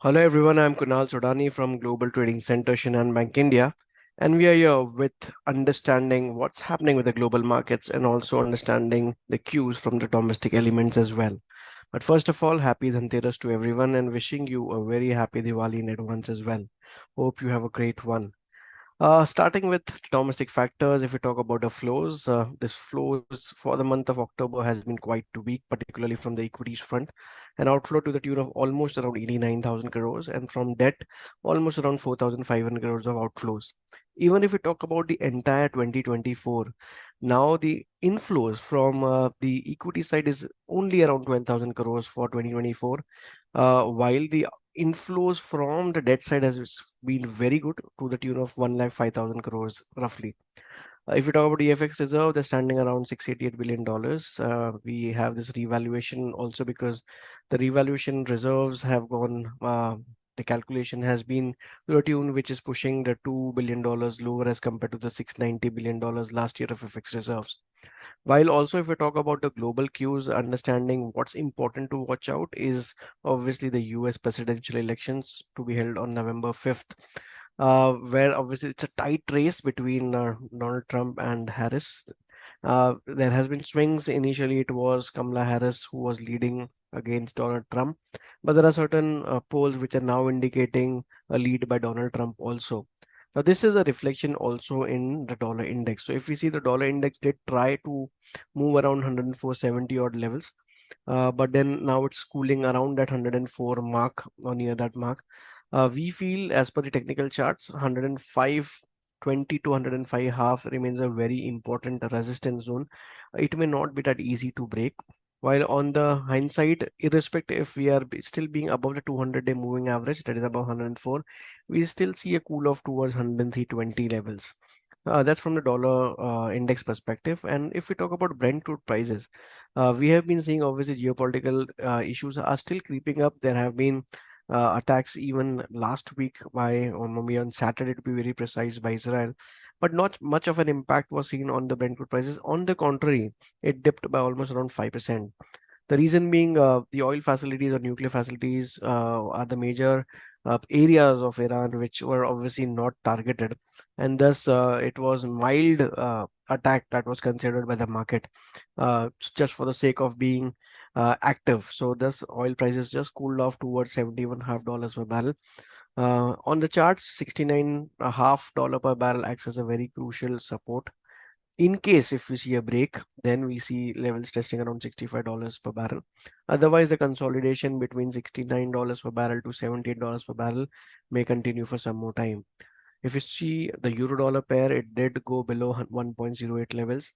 Hello everyone, I'm Kunal Sodhani from Global Trading Center, Shinhan Bank India, and we are here with understanding what's happening with the global markets and also understanding the cues from the domestic elements as well. But first of all, happy Dhanteras to everyone and wishing you a very happy Diwali in advance as well. Hope you have a great one. Starting with domestic factors, if we talk about the flows, this flows for the month of October has been quite weak, particularly from the equities front. An outflow to the tune of almost around 89,000 crores, and from debt, almost around 4,500 crores of outflows. Even if we talk about the entire 2024, now the inflows from the equity side is only around 12,000 crores for 2024, while the inflows from the debt side has been very good to the tune of 1,05,000 crores roughly. If we talk about the FX reserve, they're standing around $688 billion. We have this revaluation also because the revaluation reserves have gone, the calculation has been to a tune which is pushing the $2 billion lower as compared to the $690 billion last year of FX reserves. While also, if we talk about the global cues, understanding what's important to watch out is obviously the US presidential elections to be held on November 5th, where obviously it's a tight race between Donald Trump and Harris. There has been swings. Initially, it was Kamala Harris who was leading against Donald Trump, but there are certain polls which are now indicating a lead by Donald Trump also. Now, this is a reflection also in the dollar index. So, if we see the dollar index did try to move around 104.70 odd levels, but then now it's cooling around that 104 mark or near that mark. We feel, as per the technical charts, 105.20 to 105 half remains a very important resistance zone. It may not be that easy to break. While on the hindsight, irrespective if we are still being above the 200-day moving average, that is above 104, we still see a cool off towards 103.20 levels. That's from the dollar index perspective. And if we talk about Brent crude prices, we have been seeing obviously geopolitical issues are still creeping up. There have been attacks even last week by, or maybe on Saturday to be very precise, by Israel, but not much of an impact was seen on the Brent crude prices. On the contrary, it dipped by almost around 5%. The reason being the oil facilities or nuclear facilities are the major areas of Iran which were obviously not targeted, and thus it was mild attack that was considered by the market just for the sake of being active. So thus oil prices just cooled off towards $71.5 per barrel. On the charts, $69.5 per barrel acts as a very crucial support. In case if we see a break, then we see levels testing around $65 per barrel. Otherwise, the consolidation between $69 per barrel to $78 per barrel may continue for some more time. If you see the euro dollar pair, it did go below 1.08 levels,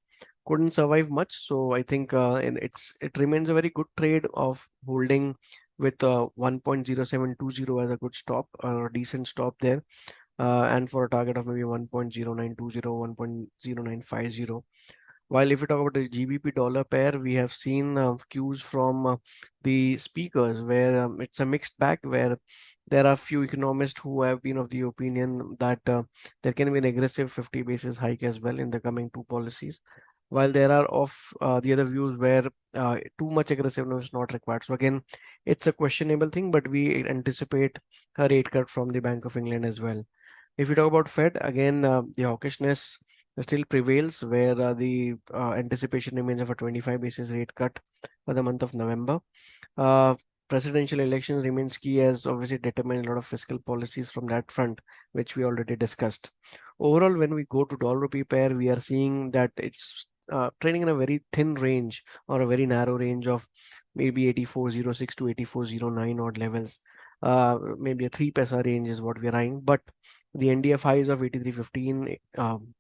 couldn't survive much. So I think it remains a very good trade of holding with 1.0720 as a good stop or a decent stop there, and for a target of maybe 1.0920, 1.0950. While if we talk about the GBP dollar pair, we have seen cues from the speakers where it's a mixed bag, where there are few economists who have been of the opinion that there can be an aggressive 50 basis hike as well in the coming two policies, while there are of the other views where too much aggressiveness is not required. So again, it's a questionable thing, but we anticipate a rate cut from the Bank of England as well. If you talk about Fed, again, the hawkishness still prevails, where the anticipation remains of a 25 basis rate cut for the month of November. Uh, Presidential elections remains key as obviously determine a lot of fiscal policies from that front, which we already discussed. Overall, when we go to dollar rupee pair, we are seeing that it's trading in a very thin range or a very narrow range of maybe 84.06 to 84.09 odd levels. Maybe a 3 paisa range is what we are eyeing, but the NDF highs of 83.15,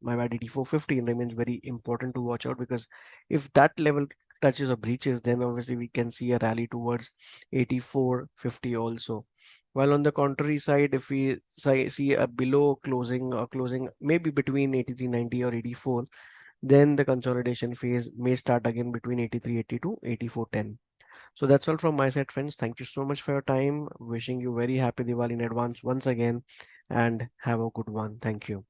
my bad, 84.15 remains very important to watch out, because if that level touches or breaches, then obviously we can see a rally towards 84.50 also. While on the contrary side, if we see a below closing or closing maybe between 83.90 or 84, then the consolidation phase may start again between 83.80 to 84.10. So that's all from my side, friends. Thank you so much for your time. Wishing you very happy Diwali in advance once again, and have a good one. Thank you.